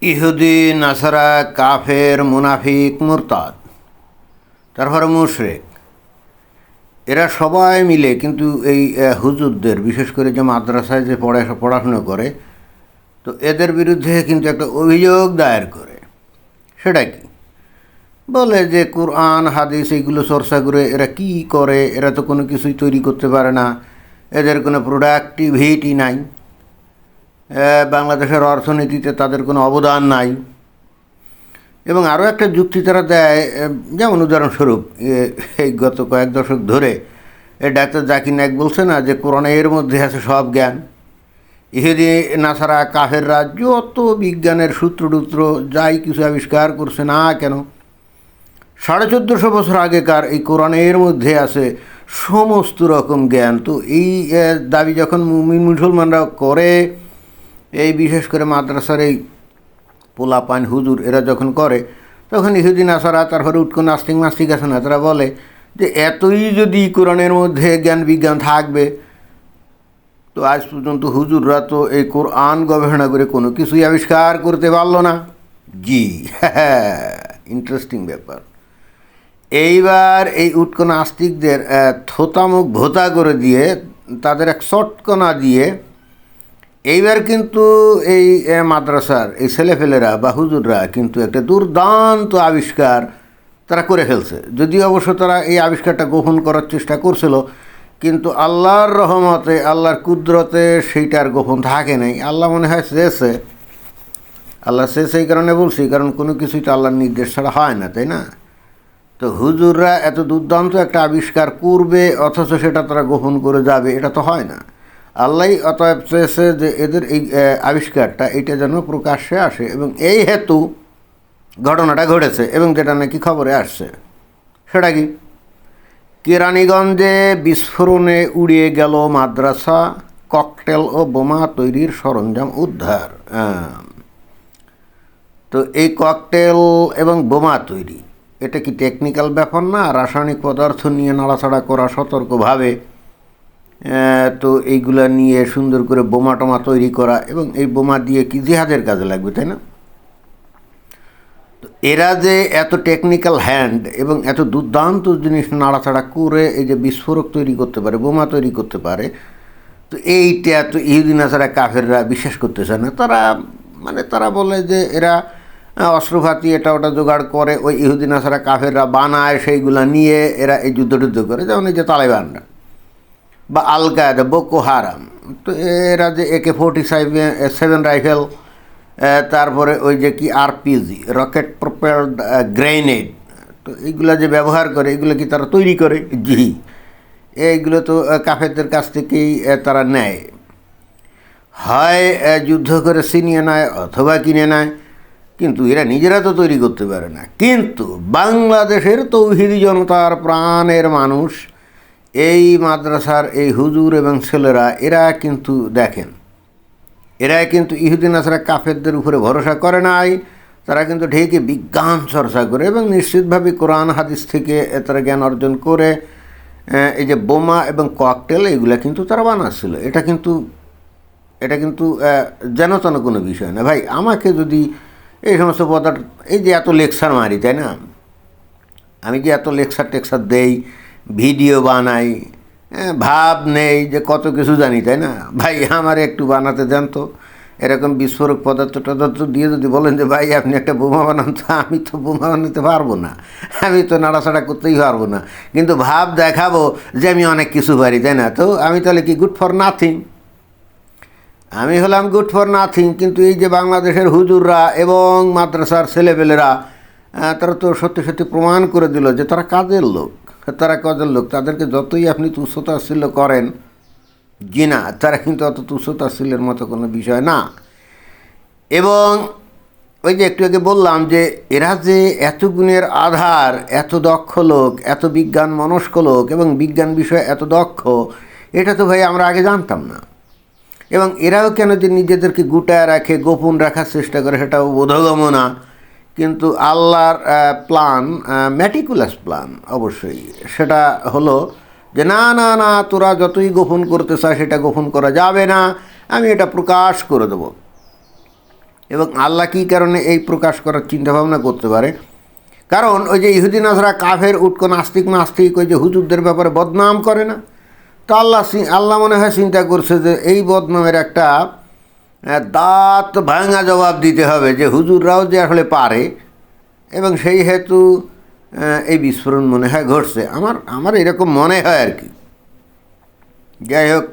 ইহুদি, নাসারা, কাফের, মুনাফিক, মুরতাদ, তারপরে মুশরিক, এরা সবাই মিলে কিন্তু এই হুজুরদের, বিশেষ করে যে মাদ্রাসায় যে পড়াশুনো করে, তো এদের বিরুদ্ধে কিন্তু একটা অভিযোগ দায়ের করে। সেটা কি? বলে যে কোরআন হাদিস এইগুলো চর্চা করে এরা কি করে, এরা তো কোনো কিছুই তৈরি করতে পারে না, এদের কোনো প্রোডাক্টিভিটি নাই, বাংলাদেশের অর্থনীতিতে তাদের কোনো অবদান নাই। এবং আরও একটা যুক্তি তারা দেয়, যেমন উদাহরণস্বরূপ এই গত কয়েক দশক ধরে ডাক্তার জাকির নায়েক বলছে না যে কোরআনের মধ্যে আছে সব জ্ঞান। ইহুদি, নাসারা, কাফেররা যত বিজ্ঞানের সূত্রটূত্র যাই কিছু আবিষ্কার করছে না কেন, 1450 বছর আগেকার এই কোরআনের মধ্যে আছে সমস্ত রকম জ্ঞান। তো এই দাবি যখন মুমিন মুসলমানরা করে, এই বিশেষ করে মাদ্রাসার এই পোলাপান হুজুর এরা যখন করে, তখন ইহুদি, নাসারা, তারপরে উটকো নাস্তিক মাস্তিক আছে না, তারা বলে যে এতই যদি কোরআনের মধ্যে জ্ঞান বিজ্ঞান থাকবে, তো আজ পর্যন্ত হুজুররা তো এই কোরআন গবেষণা করে কোনো কিছুই আবিষ্কার করতে পারল না। জি, হ্যাঁ, ইন্টারেস্টিং ব্যাপার। এইবার এই উটকো নাস্তিকদের থোতামুখ ভোতা করে দিয়ে, তাদের এক চটকনা দিয়ে, এইবার কিন্তু এই মাদ্রাসার এই ছেলেফেলেরা বা হুজুররা কিন্তু একটা দুর্দান্ত আবিষ্কার তারা করে ফেলছে। যদিও অবশ্য তারা এই আবিষ্কারটা গোপন করার চেষ্টা করছিল, কিন্তু আল্লাহর রহমতে, আল্লাহর কুদরতে সেইটার গোপন থাকে নাই। আল্লাহ মনে হয় চেয়েছে, আল্লাহ চেয়েছে এই কারণে বলছি, কারণ কোনো কিছুই তো আল্লাহর নির্দেশ ছাড়া হয় না, তাই না? তো হুজুররা এত দুর্দান্ত একটা আবিষ্কার করবে অথচ সেটা তারা গোপন করে যাবে, এটা তো হয় না। আল্লাহই অতএব চেয়েছে যে এদের এই আবিষ্কারটা এটা যেন প্রকাশ্যে আসে, এবং এই হেতু ঘটনাটা ঘটেছে, এবং যেটা নাকি খবরে আসছে। সেটা কি? কেরানীগঞ্জে বিস্ফোরণে উড়িয়ে গেল মাদ্রাসা, ককটেল ও বোমা তৈরির সরঞ্জাম উদ্ধার। তো এই ককটেল এবং বোমা তৈরি, এটা কি টেকনিক্যাল ব্যাপার না? রাসায়নিক পদার্থ নিয়ে নাড়াচাড়া করা সতর্কভাবে, তো এইগুলা নিয়ে সুন্দর করে বোমা টোমা তৈরি করা, এবং এই বোমা দিয়ে কি জিহাদের কাজে লাগবে, তাই না? তো এরা যে এত টেকনিক্যাল হ্যান্ড এবং এত দুর্দান্ত জিনিস নাড়াচাড়া করে এই যে বিস্ফোরক তৈরি করতে পারে, বোমা তৈরি করতে পারে, তো এইটা তো ইহুদি নাসারা কাফেররা বিশ্বাস করতেছে না। তারা বলে যে এরা অস্ত্রপাতি এটা ওটা জোগাড় করে, ওই ইহুদি নাসারা কাফেররা বানায়, সেইগুলা নিয়ে এরা এই যুদ্ধ করে, যেমন এই যে তালেবানরা বা আল কায়দা, বোকো হারাম। তো এরা যে AK-47 রাইফেল, তারপরে ওই যে কি আরপিজি, রকেট প্রপেলড গ্রেনেড, তো এইগুলো যে ব্যবহার করে, এগুলো কি তারা তৈরি করে? জি, এইগুলো তো কাফেরদের কাছ থেকেই তারা নেয়, হয় যুদ্ধ করে ছিনিয়ে নেয় অথবা কিনে নেয়, কিন্তু এরা নিজেরা তো তৈরি করতে পারে না। কিন্তু বাংলাদেশের তৌহিদি জনতার প্রাণের মানুষ, এই মাদ্রাসার এই হুজুর এবং ছেলেরা, এরা কিন্তু দেখেন, এরা কিন্তু ইহুদি নাসারা কাফেরদের উপরে ভরসা করে নাই, তারা কিন্তু ঢেকে বিজ্ঞান চর্চা করে এবং নিশ্চিতভাবে কোরআন হাদিস থেকে তারা জ্ঞান অর্জন করে এই যে বোমা এবং ককটেল এগুলো কিন্তু তারা বানাচ্ছিল। এটা কিন্তু যেন তেন কোনো বিষয় না ভাই। আমাকে যদি এই সমস্ত পদার্থ, এই যে এত লেকচার মারি, তাই না, আমি যে এত টেক্সার দেই, ভিডিও বানাই, ভাব নেই যে কত কিছু জানি, তাই না ভাই? আমার একটু বানাতে দেন তো, এরকম বিস্ফোরক পদার্থ টদার্থ দিয়ে যদি বলেন যে ভাই আপনি একটা বোমা বানান, তো আমি তো বোমা বানাতে পারবো না, আমি তো নাড়াচাড়া করতেই পারবো না, কিন্তু ভাব দেখাবো যে আমি অনেক কিছু পারি, তাই না? তো আমি তাহলে কি গুড ফর নাথিং? আমি হলাম গুড ফর নাথিং। কিন্তু এই যে বাংলাদেশের হুজুররা এবং মাদ্রাসার ছেলেপেলেরা, তারা তো সত্যি সত্যি প্রমাণ করে দিল যে তারা কাজের লোক, তাদেরকে যতই আপনি তুচ্ছতাচ্ছিল্য করেন, জি না, তারা কিন্তু অত তুচ্ছতাচ্ছিল্যের মতো কোনো বিষয় না। এবং ওই যে একটু আগে বললাম যে এরা যে এত গুণের আধার, এত দক্ষ লোক, এত বিজ্ঞান মনস্ক লোক এবং বিজ্ঞান বিষয়ে এত দক্ষ, এটা তো ভাই আমরা আগে জানতাম না। এবং এরাও কেন যে নিজেদেরকে গুটায় রাখে, গোপন রাখার চেষ্টা করে, সেটাও বোধগম্য না। কিন্তু আল্লাহর প্ল্যান, ম্যাটিকুলাস প্ল্যান অবশ্যই, সেটা হলো যে না না না, তোরা যতই গোপন করতে চায় সেটা গোপন করা যাবে না, আমি এটা প্রকাশ করে দেব। এবং আল্লাহ কী কারণে এই প্রকাশ করার চিন্তাভাবনা করতে পারে? কারণ ওই যে ইহুদি নাসরা কাফের উটকো নাস্তিক ওই যে হুজুরদের ব্যাপারে বদনাম করে না, তো আল্লাহ মনে হয় চিন্তা করছে যে এই বদনামের একটা দাঁত ভাঙা জবাব দিতে হবে, যে হুজুররাও যে আসলে পারে, এবং সেই হেতু এই বিস্ফোরণ মনে হয় ঘটছে। আমার এরকম মনে হয় আর কি। যাই হোক,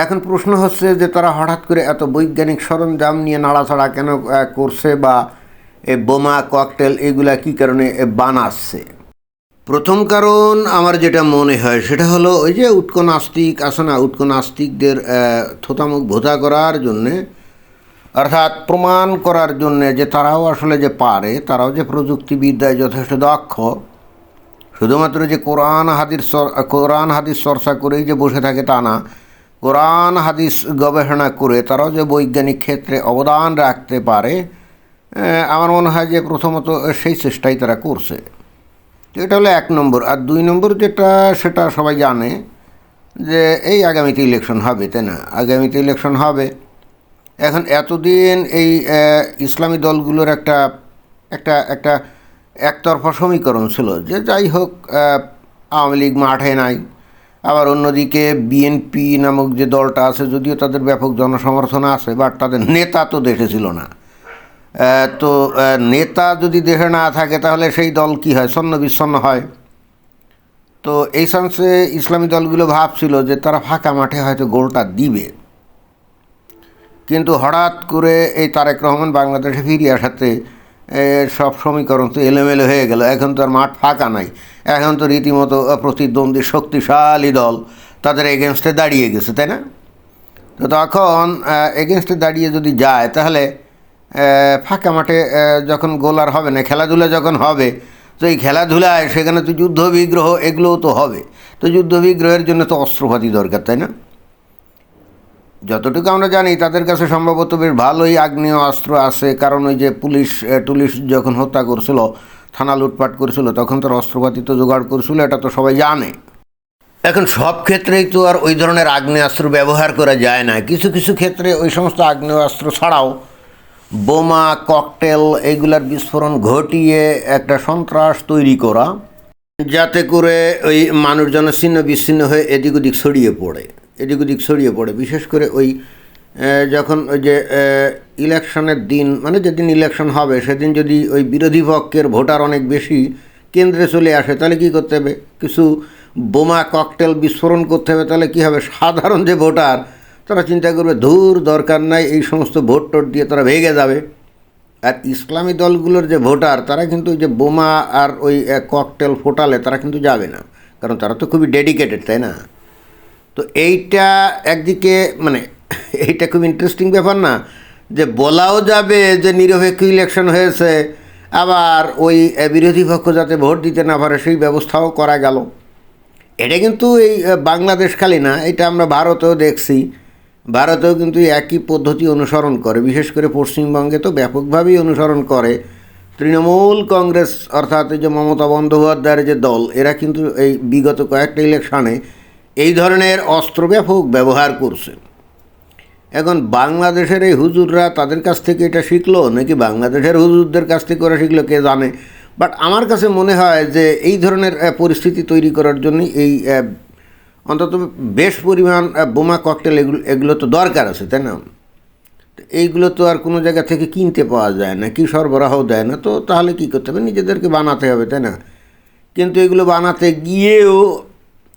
এখন প্রশ্ন হচ্ছে যে তারা হঠাৎ করে এত বৈজ্ঞানিক সরঞ্জাম নিয়ে নাড়াচাড়া কেন করছে, বা এ বোমা ককটেল এগুলা কী কারণে বানাচ্ছে। প্রথম কারণ আমার যেটা মনে হয় সেটা হলো ওই যে উটকো নাস্তিক আছে না, উটকো নাস্তিকদের থোতামুখ ভোতা করার জন্যে, অর্থাৎ প্রমাণ করার জন্যে যে তারাও আসলে যে পারে, তারাও যে প্রযুক্তিবিদ্যায় যথেষ্ট দক্ষ, শুধুমাত্র যে কোরআন হাদিস চর্চা করেই যে বসে থাকে তা না, কোরআন হাদিস গবেষণা করে তারাও যে বৈজ্ঞানিক ক্ষেত্রে অবদান রাখতে পারে, আমার মনে হয় যে প্রথমত সেই চেষ্টাই তারা করছে। তো এটা হলো 1 নম্বর। আর 2 নম্বর যেটা, সেটা সবাই জানে যে এই আগামীতে ইলেকশন হবে, তাই না? আগামীতে ইলেকশন হবে। এখন এতদিন এই ইসলামী দলগুলোর একটা একটা একটা একতরফা সমীকরণ ছিল যে যাই হোক আওয়ামী লীগ মাঠে নাই, আবার অন্যদিকে বিএনপি নামক যে দলটা আছে, যদিও তাদের ব্যাপক জনসমর্থন আছে, বাট তাদের নেতা তো দেশে ছিল না। তো নেতা যদি দেশে না থাকে তাহলে সেই দল কি হয়? ছন্ন বিচ্ছন্ন হয়। তো এই সেন্সে ইসলামী দলগুলো ভাবছিল যে তারা ফাঁকা মাঠে হয়তো গোলটা দিবে, কিন্তু হঠাৎ করে এই তারেক রহমান বাংলাদেশে ফিরে আসাতে সব সমীকরণ তো এলোমেলো হয়ে গেল। এখন তো আর মাঠ ফাঁকা নাই, এখন তো রীতিমতো প্রতিদ্বন্দ্বী শক্তিশালী দল তাদের এগেনস্টে দাঁড়িয়ে গেছে, তাই না? তো তখন এগেনস্টে দাঁড়িয়ে যদি যায়, তাহলে ফাঁকা মাঠে যখন গোল আর হবে না, খেলাধুলা যখন হবে, তো এই খেলাধুলায় সেখানে তো যুদ্ধ বিগ্রহ এগুলোও তো হবে। তো যুদ্ধ বিগ্রহের জন্য তো অস্ত্রপাতি দরকার, তাই না? যতটুকু আমরা জানি তাদের কাছে সম্ভবত বেশ ভালোই আগ্নেয় অস্ত্র আছে, কারণ ওই যে পুলিশ যখন হত্যা করছিল, থানা লুটপাট করেছিল, তখন তার অস্ত্রপাতি তো জোগাড় করছিল, এটা তো সবাই জানে। এখন সব ক্ষেত্রেই তো আর ওই ধরনের আগ্নেয়াস্ত্র ব্যবহার করা যায় না। কিছু কিছু ক্ষেত্রে ওই সমস্ত আগ্নেয়াস্ত্র ছাড়াও বোমা ককটেল এগুলার বিস্ফোরণ ঘটিয়ে একটা সন্ত্রাস তৈরি করা, যাতে করে ওই মানুষজন ছিন্ন বিচ্ছিন্ন হয়ে এদিক ওদিক ছড়িয়ে পড়ে। বিশেষ করে ওই যখন ওই যে ইলেকশনের দিন, মানে যেদিন ইলেকশন হবে সেদিন যদি ওই বিরোধী পক্ষের ভোটার অনেক বেশি কেন্দ্রে চলে আসে, তাহলে কী করতে হবে? কিছু বোমা ককটেল বিস্ফোরণ করতে হবে। তাহলে কী হবে? সাধারণ যে ভোটার তারা চিন্তা করবে ধুর দরকার নাই, এই সমস্ত ভোট টোট দিয়ে তারা ভেগে যাবে। আর ইসলামী দলগুলোর যে ভোটার, তারা কিন্তু ওই যে বোমা আর ওই ককটেল ফোটালে তারা কিন্তু যাবে না, কারণ তারা তো খুবই ডেডিকেটেড, তাই না? তো এইটা একদিকে মানে এইটা খুব ইন্টারেস্টিং ব্যাপার না, যে বলাও যাবে যে নিরপেক্ষ ইলেকশন হয়েছে, আবার ওই বিরোধী পক্ষ যাতে ভোট দিতে না পারে সেই ব্যবস্থাও করা গেল। এটা কিন্তু এই বাংলাদেশ খালি না, এটা আমরা ভারতেও দেখছি। ভারতেও কিন্তু একই পদ্ধতি অনুসরণ করে, বিশেষ করে পশ্চিমবঙ্গে তো ব্যাপকভাবেই অনুসরণ করে। তৃণমূল কংগ্রেস অর্থাৎ এই যে মমতা বন্দ্যোপাধ্যায়ের যে দল, এরা কিন্তু এই বিগত কয়েকটা ইলেকশনে এই ধরনের অস্ত্র ব্যাপক ব্যবহার করছে। এখন বাংলাদেশের এই হুজুররা তাদের কাছ থেকে এটা শিখলো, নাকি বাংলাদেশের হুজুরদের কাছ থেকে ওরা শিখলো, কে জানে। বাট আমার কাছে মনে হয় যে এই ধরনের পরিস্থিতি তৈরি করার জন্য এই অন্তত বেশ পরিমাণ বোমা ককটেল এগুলো তো দরকার আছে, তাই না? এইগুলো তো আর কোনো জায়গা থেকে কিনতে পাওয়া যায় না, কি সরবরাহ দেয় না। তো তাহলে কী করতে হবে? নিজেদেরকে বানাতে হবে, তাই না? কিন্তু এগুলো বানাতে গিয়েও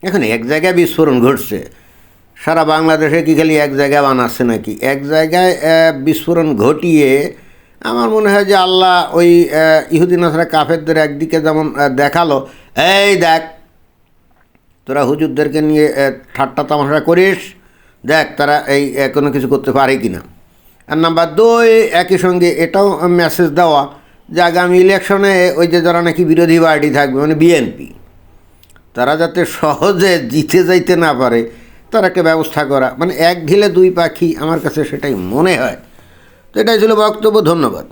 এখন এক জায়গায় বিস্ফোরণ ঘটছে। সারা বাংলাদেশে কি খালি এক জায়গায় বানাচ্ছে নাকি? এক জায়গায় বিস্ফোরণ ঘটিয়ে আমার মনে হয় যে আল্লাহ ওই ইহুদি নাসরা কাফেরদের একদিকে যেমন দেখালো, এই দেখ তোরা হুজুরদেরকে নিয়ে ঠাট্টা তামাশা করিস, দেখ তারা এই কোনো কিছু করতে পারে কি না। আর নাম্বার 2, একই সঙ্গে এটাও মেসেজ দেওয়া যে আগামী ইলেকশনে ওই যে যারা নাকি বিরোধী পার্টি থাকবে, মানে বিএনপি, তারা যাতে সহজে জিতে যাইতে না পারে তার একটা ব্যবস্থা করা। মানে এক ঢিলে 2 পাখি, আমার কাছে সেটাই মনে হয়। তো এটাই ছিল বক্তব্য। ধন্যবাদ।